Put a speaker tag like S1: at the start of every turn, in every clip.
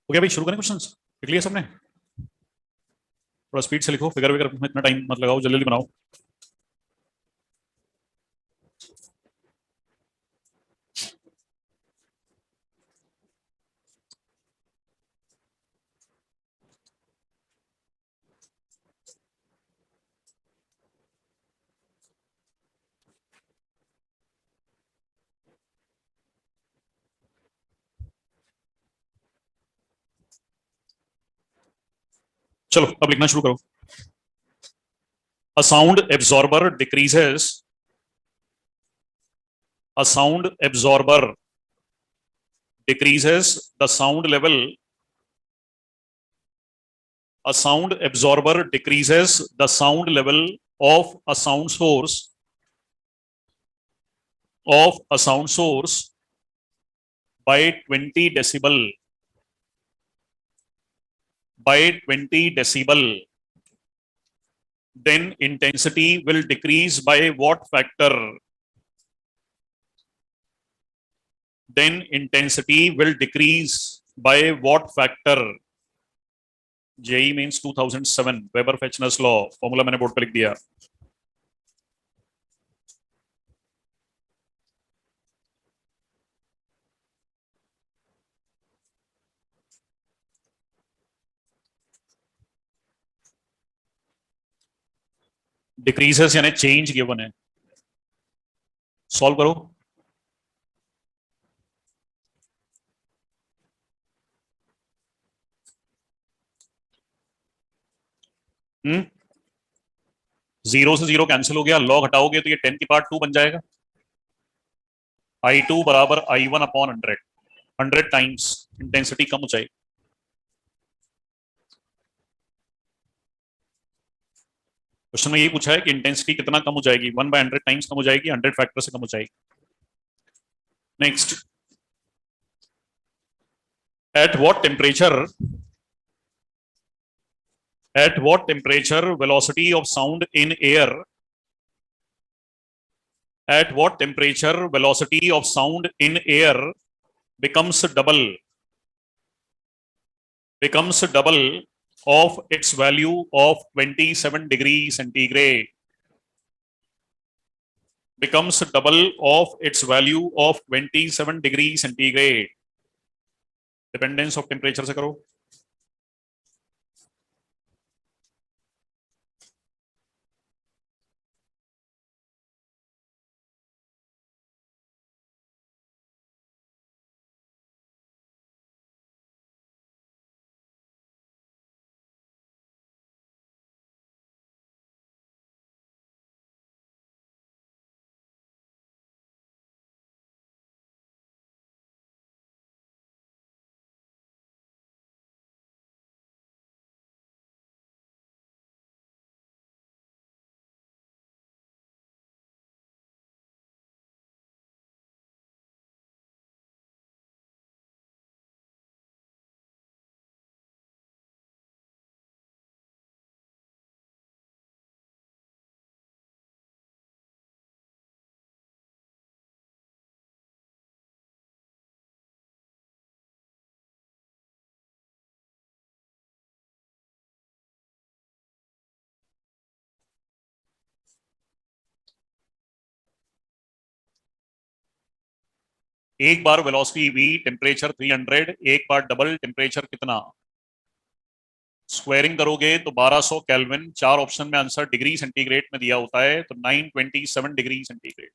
S1: हो गया भाई, शुरू करें क्वेश्चंस? लिख लिया सबने? थोड़ा स्पीड से लिखो, फिगर विगर में इतना टाइम मत लगाओ, जल्दी जल्दी बनाओ। चलो अब लिखना शुरू करो। A sound absorber decreases, a sound absorber decreases the sound level, a sound absorber decreases the sound level of a sound source by 20 decibel, then intensity will decrease by what factor? Then intensity will decrease by what factor? JEE means 2007 Weber-Fechner's law, formula मैंने board पे लिख दिया। Decreases यानी change given है, solve करो। हम्म, zero से zero cancel हो गया, लॉग हटाओगे तो ये 10 की पार्ट 2 बन जाएगा। I2 बराबर I1/100, 100 टाइम्स इंटेंसिटी कम हो जाएगी। क्वेश्चन में ये पूछा है कि इंटेंसिटी कितना कम हो जाएगी, 1/100 टाइम्स कम हो जाएगी, 100 फैक्टर से कम हो जाएगी। Next, at what temperature velocity of sound in air at what temperature velocity of sound in air becomes double of its value of 27 degrees centigrade, becomes double of its value of 27 degrees centigrade। Dependence of temperature से करो। एक बार velocity v, temperature 300, एक बार double temperature कितना, squaring करोगे तो 1200 kelvin. चार option में answer degree centigrade में दिया होता है, तो 927 degree centigrade.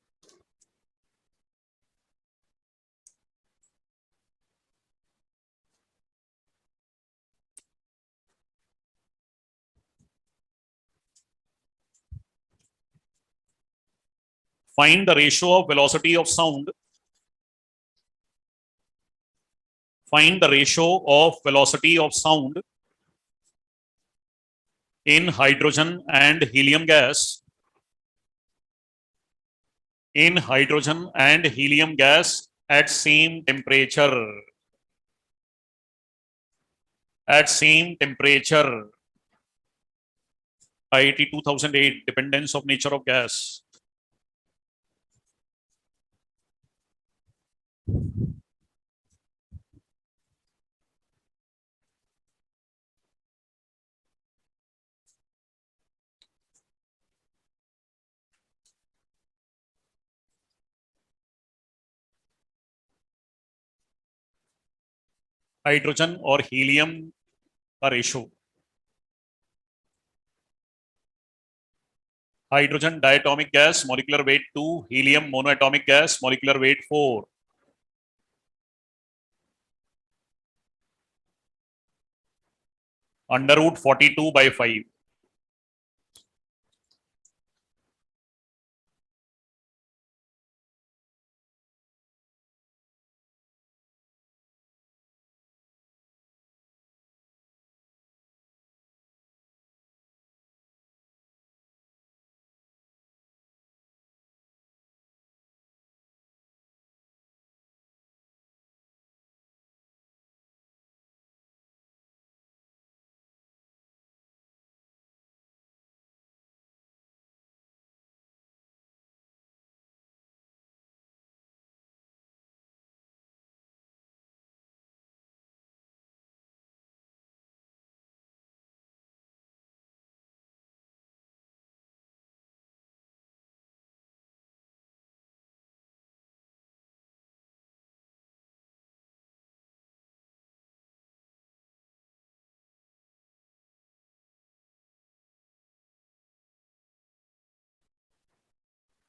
S1: Find the ratio of velocity of sound. Find the ratio of velocity of sound in hydrogen and helium gas. In hydrogen and helium gas at same temperature. At same temperature. IIT 2008, dependence of nature of gas. Hydrogen और helium का ratio, hydrogen diatomic gas molecular weight 2, helium monoatomic gas molecular weight 4। √42/5।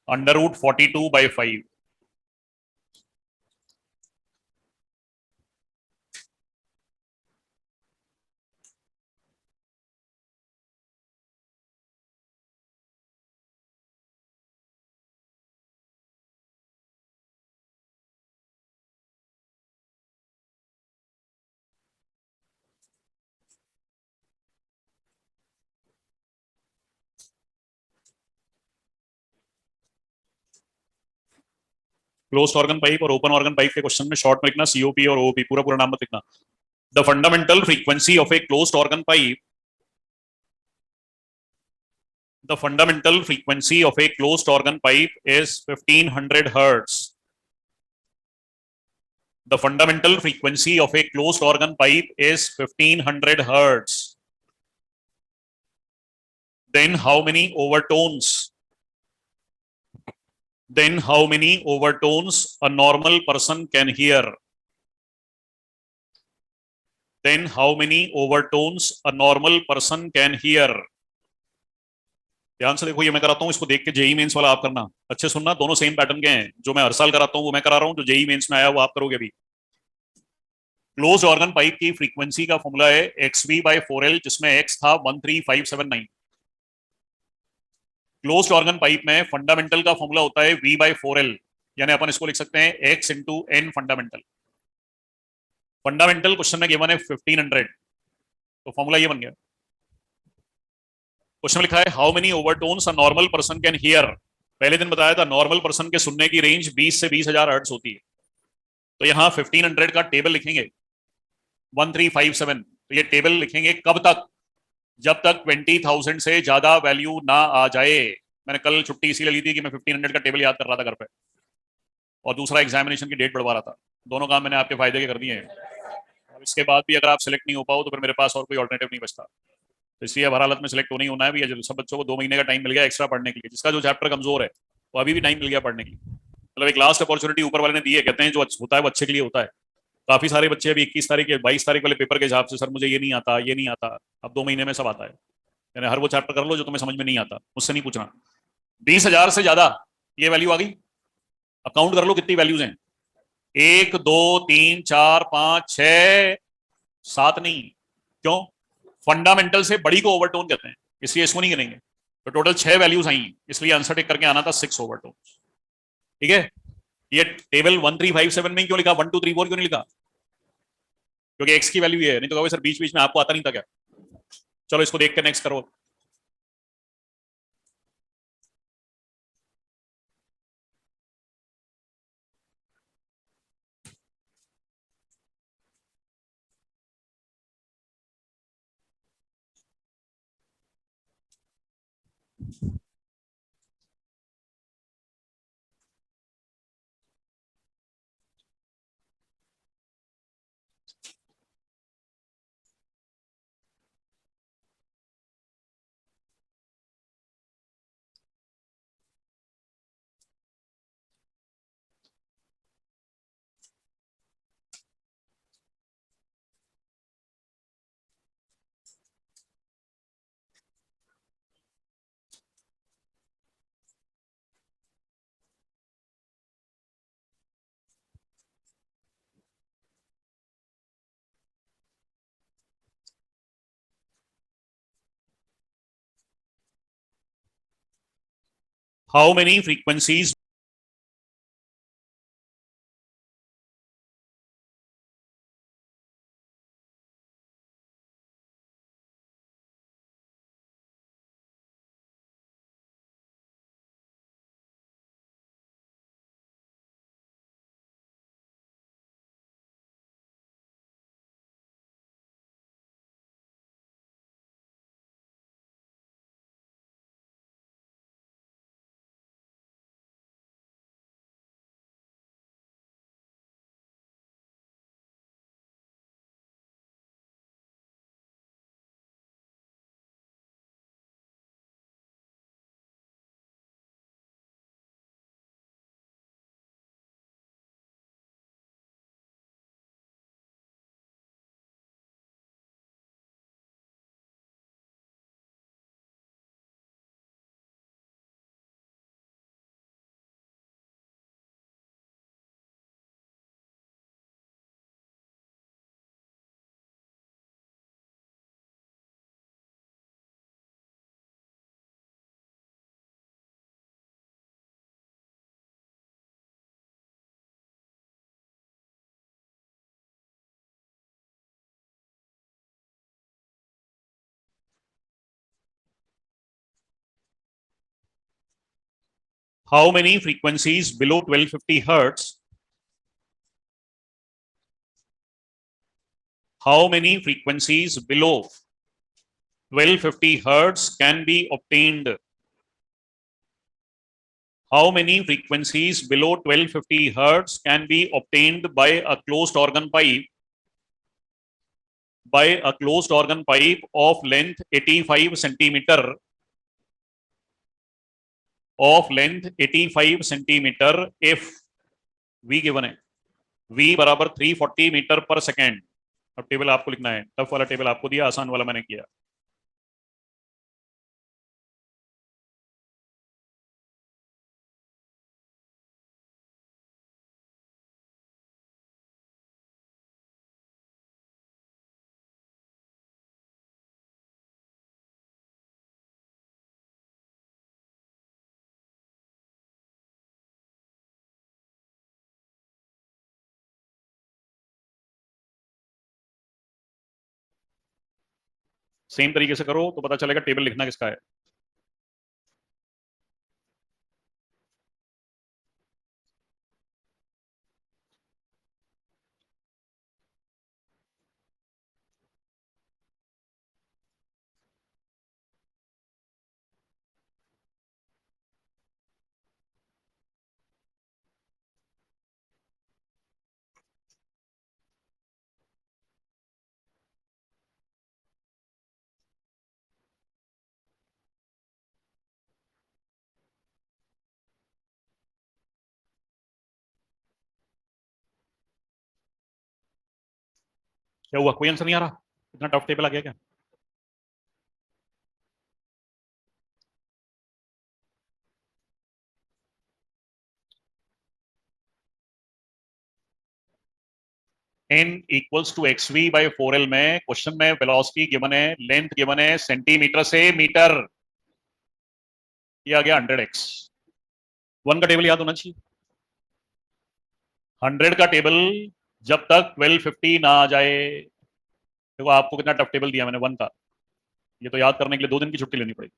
S1: √42/5. Closed organ pipe और open organ pipe के question में short में लिखना COP और OP, पूरा पूरा नाम मत लिखना. The fundamental frequency of a closed organ pipe, the fundamental frequency of a closed organ pipe is 1500 hertz. The fundamental frequency of a closed organ pipe is 1500 hertz. Then how many overtones? Then how many overtones a normal person can hear? Then how many overtones a normal person can hear? ध्यान से देखो, ये मैं कराता हूं, इसको देख के जेई मेंस वाला आप करना. अच्छे सुनना, दोनों सेम पैटर्न के हैं. जो मैं हर साल कराता हूं वो मैं करा रहा हूं, जो जेई मेंस में आया वो आप करोगे अभी. क्लोज ऑर्गन पाइप की फ्रीक्वेंसी का फॉर्मूला है XV/4L, जिसमें X था 13579. क्लोज्ड ऑर्गन पाइप में फंडामेंटल का फॉर्मूला होता है V/4L, यानी अपन इसको लिख सकते हैं X into N fundamental. Fundamental question में गिवन है 1500, तो फॉर्मूला ये बन गया. क्वेश्चन लिखा है how many overtones a normal person can hear. पहले दिन बताया था नॉर्मल पर्सन के सुनने की रेंज 20 से 20,000 हर्ट्ज होती है. तो यहाँ 1500 का टेबल लिखेंगे 1357. तो ये टेबल लिखेंगे कब तक? जब तक 20,000 से ज्यादा वैल्यू ना आ जाए. मैंने कल छुट्टी इसीलिए ली थी कि मैं 1500 का टेबल याद कर रहा था घर पे, और दूसरा एग्जामिनेशन की डेट बढ़वा रहा था. दोनों काम मैंने आपके फायदे के कर दिए हैं. अब इसके बाद भी अगर आप सिलेक्ट नहीं हो पाओ तो फिर मेरे पास और कोई ऑल्टरनेटिव नहीं बचता. तो इसलिए हर हालत में सिलेक्ट होना ही होना है भी. सब बच्चों को 2 महीने का टाइम मिल गया एक्स्ट्रा पढ़ने के लिए. जिसका जो चैप्टर कमजोर है वो अभी भी टाइम मिल गया पढ़ने के लिए. मतलब एक लास्ट अपॉर्चुनिटी ऊपर वाले ने दी है. कहते हैं जो होता है वो अच्छे के लिए होता है. काफी सारे बच्चे अभी 21 तारीख के 22 तारीख वाले पेपर के हिसाब से, सर मुझे ये नहीं आता, ये नहीं आता. अब 2 महीने में सब आता है. यानी हर वो चैप्टर कर लो जो तुम्हें समझ में नहीं आता, मुझसे नहीं पूछना. 20,000 से ज्यादा ये वैल्यू आ गई. अकाउंट कर लो कितनी वैल्यूज हैं. 1 2 3 4 5 6 7 नहीं. क्यों? फंडामेंटल से बड़ी को ओवरटोन कहते हैं, इसलिए इसको नहीं करेंगे. तो टोटल 6 वैल्यूज आई, इसलिए आंसर टिक करके आना था 6 ओवरटोन. ठीक है. ये टेबल 1357 में क्यों लिखा, 1234 क्यों नहीं लिखा? क्योंकि एक्स की वैल्यू ये है. नहीं तो कहोगे सर बीच बीच में आपको आता नहीं था क्या? चलो इसको देख कर नेक्स्ट करो. How many frequencies how many frequencies below 1250 hertz, how many frequencies below 1250 hertz can be obtained, how many frequencies below 1250 hertz can be obtained by a closed organ pipe, by a closed organ pipe of length 85 centimeter, of length 85 centimeter if v given है, v बराबर 340 metre पर second. अब table आपको लिखना है, tough वाला table आपको दिया, आसान वाला मैंने किया। सेम तरीके से करो तो पता चलेगा टेबल लिखना किसका है। क्या हुआ, कोई आंसर नहीं आ रहा? इतना टफ टेबल आ गया क्या? n equals to x v by 4l में क्वेश्चन में वेलोसिटी गिवन है, लेंथ गिवन है सेंटीमीटर से मीटर, ये आ गया 100x। 1 का टेबल याद होना चाहिए। 100 का टेबल जब तक 1250 ना आ जाए, देखो आपको कितना टफ टेबल दिया मैंने 1 का, ये तो याद करने के लिए 2 दिन की छुट्टी लेनी पड़ेगी।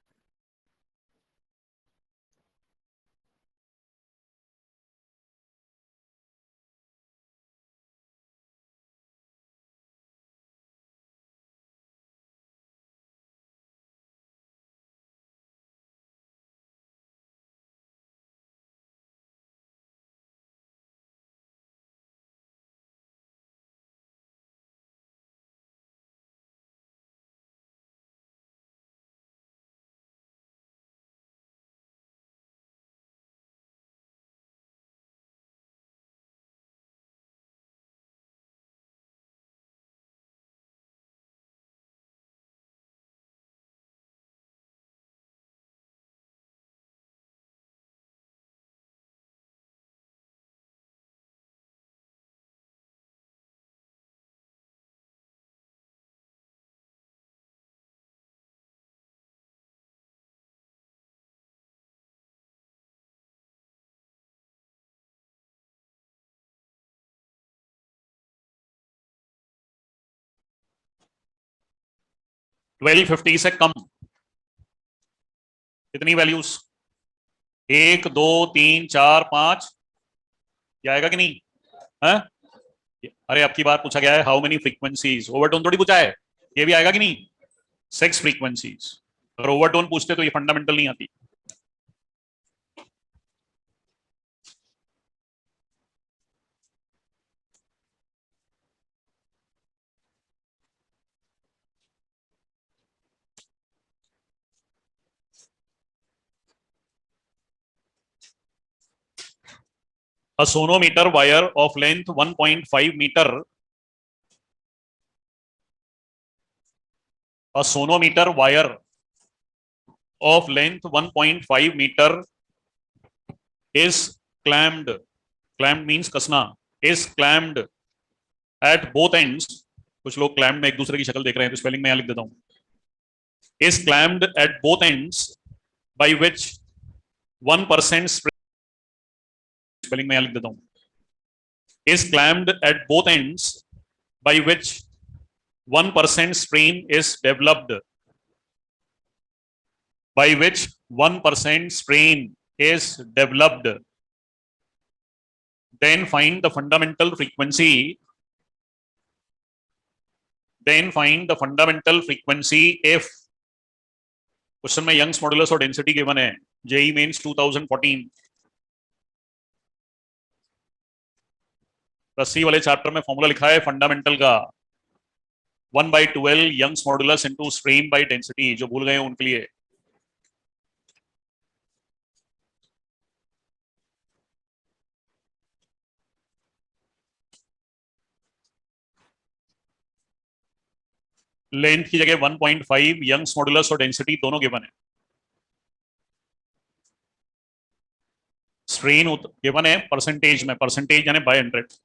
S1: ट्वेल्व फिफ्टी से कम कितनी वैल्यूज, 1 2 3 4 5, ये आएगा कि नहीं? है? अरे आपकी बार पूछा गया है हाउ मेनी फ्रीक्वेंसीज, ओवरटोन थोड़ी पूछा है, ये भी आएगा कि नहीं? 6 फ्रीक्वेंसीज। अगर ओवरटोन पूछते तो ये फंडामेंटल नहीं आती। A sonometer wire of length 1.5 meter, a sonometer wire of length 1.5 meter is clamped, clamped means कसना, is clamped at both ends, कुछ लोग clamped में एक दूसरे की शक्ल देख रहे हैं तो स्पेलिंग में यहां लिख देता हूं, is clamped at both ends by which 1% spelling में यहां लिख देता हूं, is clamped at both ends by which 1% strain is developed, by which 1% strain is developed, then find the fundamental frequency. Then find the fundamental frequency if question में Young's modulus और density given है, JEE mains 2014 रस्सी वाले chapter में formula लिखा है fundamental का 1/12 Young's modulus into strain by density, जो भूल गए उनके लिए। लेंथ की जगह 1.5 यंग्स मॉडुलस और डेंसिटी दोनों गिवन है। स्ट्रेन गिवन है परसेंटेज में, परसेंटेज यानी बाय 100।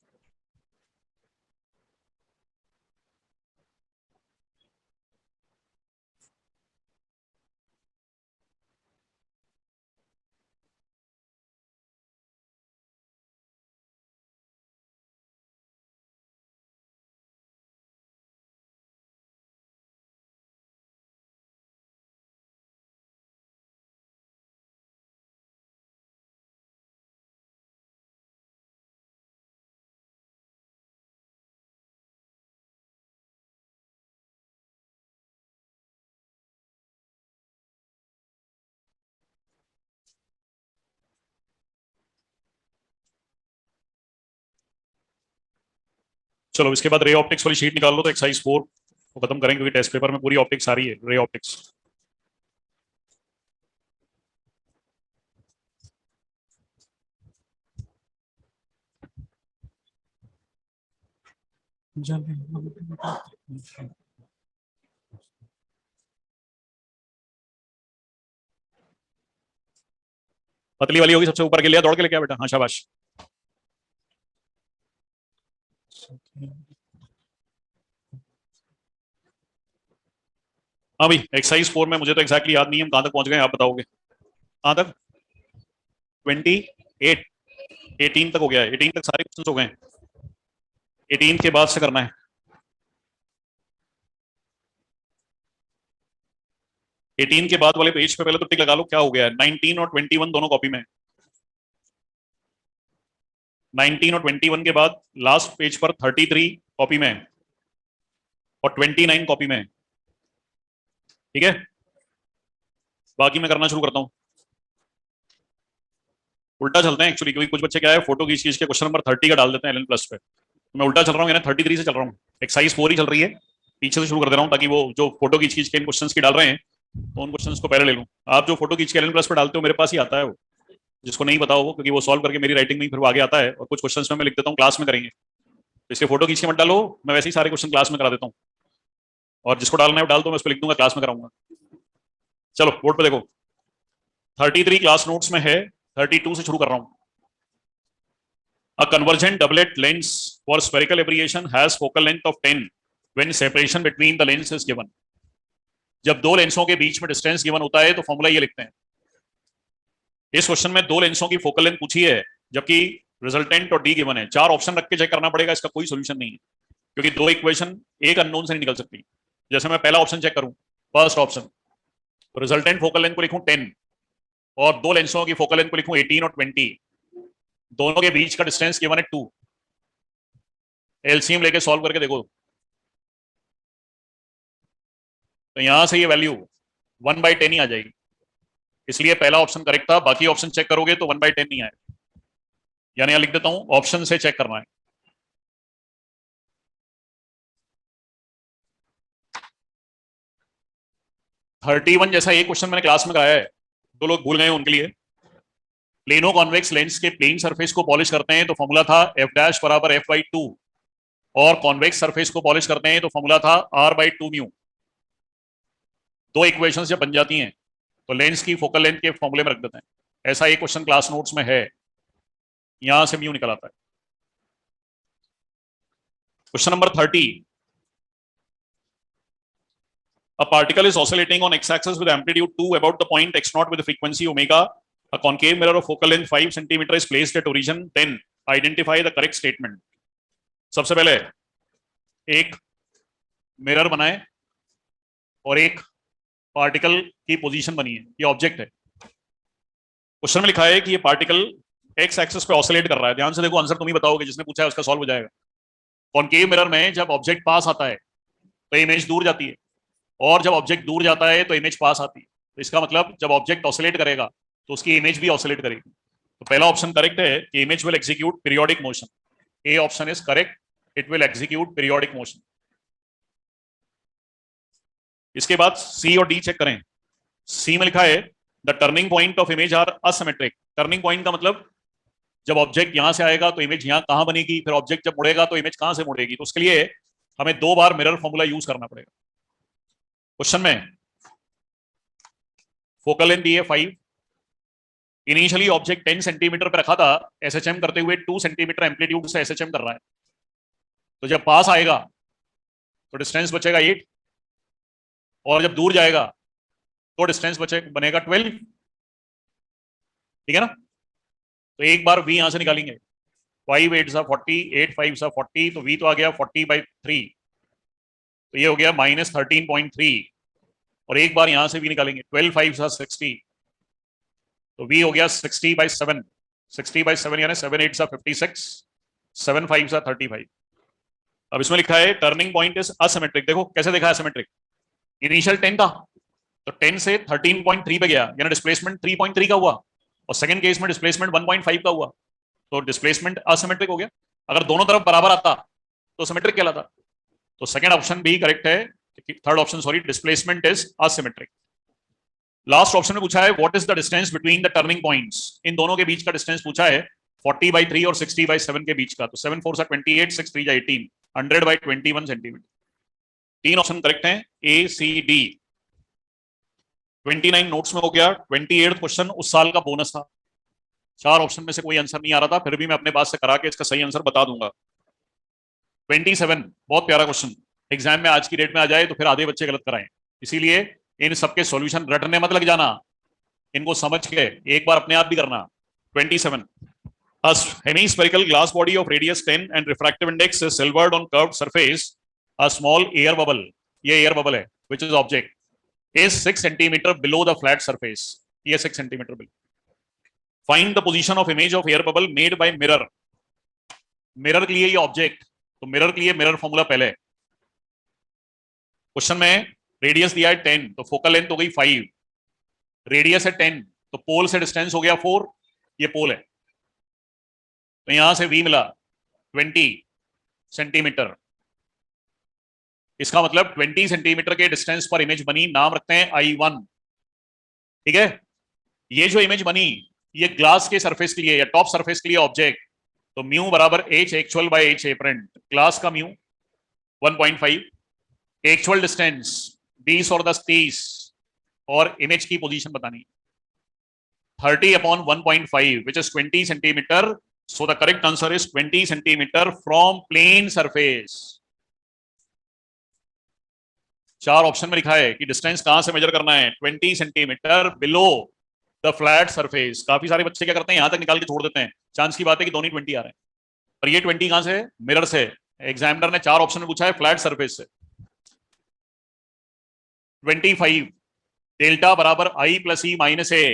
S1: चलो इसके बाद रे ऑप्टिक्स वाली शीट निकाल लो, तो एक्सरसाइज 4 को खत्म करेंगे क्योंकि टेस्ट पेपर में पूरी ऑप्टिक्स आ रही है, रे ऑप्टिक्स। पतली वाली होगी सबसे ऊपर के लिए, दौड़ के लेके आ बेटा, हाँ शाबाश। हाँ भाई एक्सरसाइज 4 में मुझे तो एग्जैक्टली याद नहीं है हम कहां तक पहुंच गए, आप बताओगे कहां तक? 28 18 तक हो गया है, 18 तक सारे क्वेश्चन हो गए। 18 के बाद से करना है। 18 के बाद वाले पेज पे पहले तो टिक लगा लो, क्या हो गया है? 19 और 21 दोनों कॉपी में। 19 और 21 के बाद लास्ट पेज पर 33 कॉपी में और 29 कॉपी में, ठीक है। बाकी मैं करना शुरू करता हूं, उल्टा चलते हैं एक्चुअली, क्योंकि कुछ बच्चे क्या है फोटो खींच खींच के क्वेश्चन नंबर 30 का डाल देते हैं LN+ पे। तो मैं उल्टा चल रहा हूँ, यानी 33 से चल रहा हूँ। एक्सरसाइज 4 ही चल रही है, पीछे से शुरू कर दे रहा हूँ ताकि वो जो फोटो खींच खींच के इन क्वेश्चंस की डाल रहे हैं तो उन क्वेश्चंस को पहले ले लूँ। आप जो फोटो खींच के LN+ पे डालते हो मेरे पास ही आता है वो, जिसको नहीं पता हो वो, क्योंकि वो सॉल्व करके मेरी राइटिंग में फिर वो आगे आता है, और कुछ क्वेश्चन में मैं लिख देता हूँ क्लास में करेंगे, तो इसलिए फोटो खींच के मत डालो, मैं वैसे ही सारे क्वेश्चन क्लास में करा देता हूँ, और जिसको डालना है वो डाल दो, मैं उस पर लिख दूंगा क्लास में कराऊंगा। चलो बोर्ड पे देखो, 33 क्लास नोट्स में है, 32 से शुरू कर रहा हूँ। A convergent doublet lens for spherical aberration has focal length of 10 when separation between the lens is given. जब दो लेंसों के बीच में डिस्टेंस गिवन होता है तो फॉर्मूला ये लिखते हैं। इस क्वेश्चन में दो लेंसों की फोकल लेंथ पूछी है, जबकि रिजल्टेंट और डी गिवन है। 4 ऑप्शन रख के चेक करना पड़ेगा, इसका कोई सोल्यूशन नहीं है, क्योंकि दो इक्वेशन एक अननोन से नहीं निकल सकती। जैसे मैं पहला ऑप्शन चेक करूं, first option, resultant focal length को लिखूं 10 और दो लेंसों की फोकल लेंथ को लिखूं 18 और 20, दोनों के बीच का डिस्टेंस गिवन है 2। एलसीएम लेके सॉल्व करके देखो, तो यहां से ये वैल्यू 1/10 ही आ जाएगी, इसलिए पहला ऑप्शन करेक्ट था। बाकी ऑप्शन चेक करोगे तो 1/10 नहीं आएगा, यानी यहां लिख देता हूं ऑप्शन से चेक करना है। थर्टी वन जैसा एक क्वेश्चन मैंने क्लास में कराया है, दो लोग भूल गए उनके लिए। प्लेनो कॉन्वेक्स लेंस के प्लेन सरफेस को पॉलिश करते हैं तो फॉर्मूला था F' बराबर F/2, और कॉन्वेक्स सरफेस को पॉलिश करते हैं तो फॉर्मूला था R/2 μ। दो इक्वेशंस जब बन जाती हैं तो लेंस की फोकल लेंथ के फॉर्मूले में रख देते हैं। ऐसा एक क्वेश्चन क्लास नोट्स में है, यहां से म्यू निकल आता है। Question number 30, a particle is oscillating on x-axis with amplitude 2 about the point x0 with the frequency omega. A concave mirror of focal length 5 cm is placed at origin 10. Identify the correct statement. सबसे पहले एक mirror बनाए और एक particle की position बनी है, ये ऑब्जेक्ट है। क्वेश्चन में लिखा है कि ये पार्टिकल एक्स एक्सिस पे ऑसिलेट कर रहा है। ध्यान से देखो, आंसर तुम ही बताओगे, जिसने पूछा है उसका सॉल्व हो जाएगा। कॉनकेव मिरर में जब ऑब्जेक्ट पास आता है तो इमेज दूर जाती है, और जब ऑब्जेक्ट दूर जाता है तो इमेज पास आती है। तो इसका मतलब जब ऑब्जेक्ट ऑसिलेट करेगा तो उसकी इमेज भी ऑसिलेट करेगी। तो पहला ऑप्शन करेक्ट है कि image will execute periodic motion. A option is correct, it will execute periodic motion. इसके बाद सी और डी चेक करें। सी में लिखा है the turning point of image are asymmetric. Turning point का मतलब जब ऑब्जेक्ट यहां से आएगा तो इमेज यहां कहां बनेगी, फिर ऑब्जेक्ट जब मुड़ेगा तो इमेज कहां से मुड़ेगी। तो उसके लिए हमें 2 बार मिरर फॉर्मूला यूज करना पड़ेगा। क्वेश्चन में फोकल लेंथ दी है 5। इनिशियली ऑब्जेक्ट 10 सेंटीमीटर पर रखा था, एसएचएम करते हुए 2 सेंटीमीटर एम्पलीट्यूड से एसएचएम कर रहा है। तो जब पास आएगा तो डिस्टेंस बचेगा 8, और जब दूर जाएगा तो डिस्टेंस बनेगा 12। ठीक है ना। तो एक बार v यहां से निकालेंगे। 5 8 सा 40, 8 5 सा 40, तो v तो आ गया 40/3, तो ये हो गया -13.3। और एक बार यहां से v निकालेंगे, 12 5 सा 60, तो v हो गया 60/7। 60/7 यानी 7 8 सा 56, 7 5 सा 35। अब इसमें लिखा है टर्निंग पॉइंट इज असिमेट्रिक। देखो कैसे देखा है असिमेट्रिक। इनिशियल 10 था, तो 10 से 13.3 पे गया, यानी डिस्प्लेसमेंट 3.3 का हुआ, और सेकंड केस में डिस्प्लेसमेंट 1.5 का हुआ, तो डिस्प्लेसमेंट असिमेट्रिक हो गया। अगर दोनों तरफ बराबर आता तो सिमेट्रिक कहलाता। तो सेकंड ऑप्शन भी करेक्ट है, third option sorry, displacement is asymmetric. Last option में पूछा है what is the distance between the turning points. इन दोनों के बीच का डिस्टेंस पूछा है 40/3 और 60/7 के बीच का। तो 7 4 सा 28, 6 3 जा 18, 100/21 सेंटीमीटर। 3 ऑप्शन करेक्ट हैं, ए सी डी। 29 नोट्स में हो गया। 28 क्वेश्चन उस साल का बोनस था। 4 ऑप्शन में से कोई आंसर नहीं आ रहा था, फिर भी मैं अपने पास से करा के इसका सही आंसर बता दूंगा। 27 बहुत प्यारा क्वेश्चन, एग्जाम में आज की डेट में आ जाए तो फिर आधे बच्चे गलत कराएं। इसीलिए इन सबके सॉल्यूशन रटने मत लग जाना, इनको समझ के एक बार अपने आप भी करना। 27 A hemispherical glass body of radius 10 and refractive index is silvered on curved surface. A small air bubble, ये air bubble है, which is object, is 6 centimeter below the flat surface. ये 6 centimeter below. Find the position of image of air bubble made by mirror. Mirror के लिए ये object, तो mirror के लिए mirror formula पहले। क्वेश्चन में रेडियस दिया है 10, तो फोकल लेंथ हो गई 5, रेडियस है 10, तो पोल से डिस्टेंस हो गया 4, ये पोल है, तो यहां से v मिला 20 सेंटीमीटर। इसका मतलब 20 सेंटीमीटर के डिस्टेंस पर इमेज बनी, नाम रखते हैं I1। ठीक है। ये जो इमेज बनी ये ग्लास के सरफेस के लिए या टॉप सरफेस के लिए ऑब्जेक्ट, तो म्यू बराबर h actual by h apparent. Glass का म्यू 1.5, एक्चुअल डिस्टेंस 20 और 10 30, और इमेज की पोजीशन बतानी 30/1.5 which is 20 centimetre. So the correct answer is 20 centimeter from plane surface। 4 option में लिखा है कि डिस्टेंस कहां से मेजर करना है, 20 centimetre below the flat surface. काफी सारे बच्चे क्या करते हैं, यहां तक निकाल के छोड़ देते हैं, चांस की बात है कि दोनों ही 20 आ रहे हैं, पर ये 20 कहां से, मिरर से। एग्जामिनर ने 4 ऑप्शन में पूछा है फ्लैट सरफेस से। 25 डेल्टा बराबर I + E - A।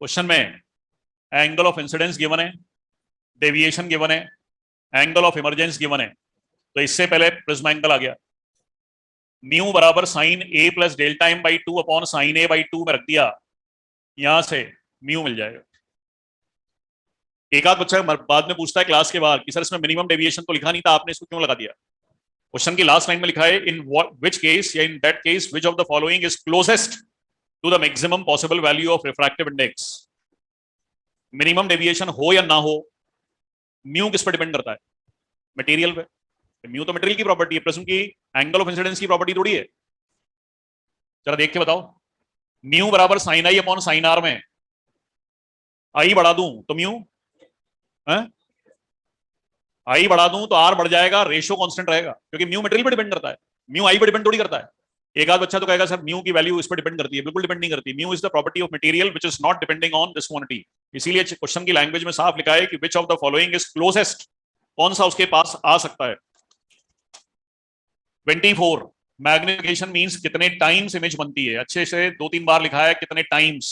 S1: क्वेश्चन में एंगल ऑफ इंसिडेंस गिवन है, डेविएशन गिवन है, एंगल ऑफ इमरजेंस गिवन है, तो इससे पहले प्रिज्म एंगल आ गया। म्यू बराबर sin A + Δm/2 upon sin A/2 में रख दिया, यहां से म्यू मिल जाएगा। एक आध बच्चा बाद में पूछता है क्लास के बाद कि सर इसमें मिनिमम डेविएशन तो लिखा नहीं था, आपने इसको क्यों लगा दिया। क्वेश्चन की लास्ट लाइन में लिखा है इन विच केस या in that case which of the following is closest to the maximum possible value of refractive index. Minimum deviation हो या ना हो, म्यू किस पर डिपेंड करता है, मटेरियल पे। म्यू तो मटेरियल की प्रॉपर्टी है, प्रिज्म की एंगल ऑफ इंसिडेंस की प्रॉपर्टी थोड़ी है। जरा देख के बताओ। म्यू बराबर sin I upon sin R में I बढ़ा दूं तो म्यू है, I बढ़ा दूं तो R बढ़ जाएगा, रेशियो कांस्टेंट रहेगा, क्योंकि म्यू मटेरियल पर डिपेंड करता है, म्यू I पर डिपेंड थोड़ी करता है। एक आध बच्चा तो कहेगा सर म्यू की वैल्यू इस पर डिपेंड करती है, बिल्कुल डिपेंड नहीं करती। Mu is the property of material which is not depending on this quantity. इसीलिए क्वेश्चन की लैंग्वेज में साफ लिखा है कि विच of the following is closest, कौन सा उसके पास आ सकता है। 24 मैग्निफिकेशन मींस कितने टाइम्स इमेज बनती है, अच्छे से 2-3 बार लिखा है कितने टाइम्स।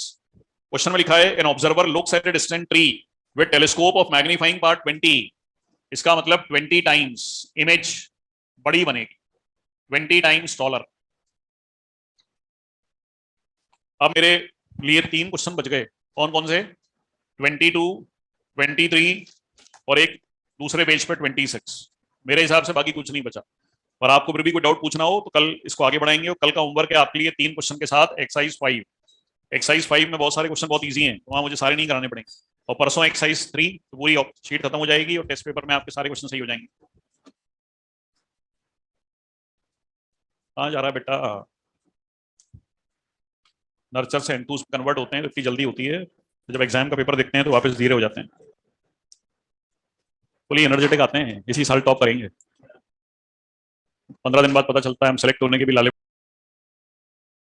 S1: क्वेश्चन में लिखा है an observer looks at a distant tree with telescope of magnifying power 20, इसका मतलब 20 टाइम्स इमेज बड़ी बनेगी, 20 टाइम्स टॉलर। अब मेरे लिए 3 क्वेश्चन बच गए, कौन कौन से? 22, 23 और एक दूसरे पेज पे 26। मेरे हिसाब से बाकी कुछ नहीं बचा। और आपको फिर भी कोई डाउट पूछना हो तो कल इसको आगे बढ़ाएंगे। और कल का होमवर्क है आपके लिए 3 क्वेश्चन के साथ एक्सरसाइज 5। एक्सरसाइज 5 में बहुत सारे क्वेश्चन बहुत इजी हैं, तो वहां मुझे सारे नहीं कराने पड़ेंगे। और परसों एक्सरसाइज 3 तो पूरी शीट खत्म हो जाएगी और टेस्ट पेपर में आपके सारे क्वेश्चन सही हो जाएंगे। कहाँ जा रहा है बेटा? नर्चर से एंटूज कन्वर्ट होते हैं तो इतनी जल्दी होती है, तो जब एग्जाम का पेपर देखते हैं तो वापस धीरे हो जाते हैं। फुली एनर्जेटिक आते हैं, इसी साल टॉप करेंगे। 15 दिन बाद पता चलता है हम सेलेक्ट होने के भी लाले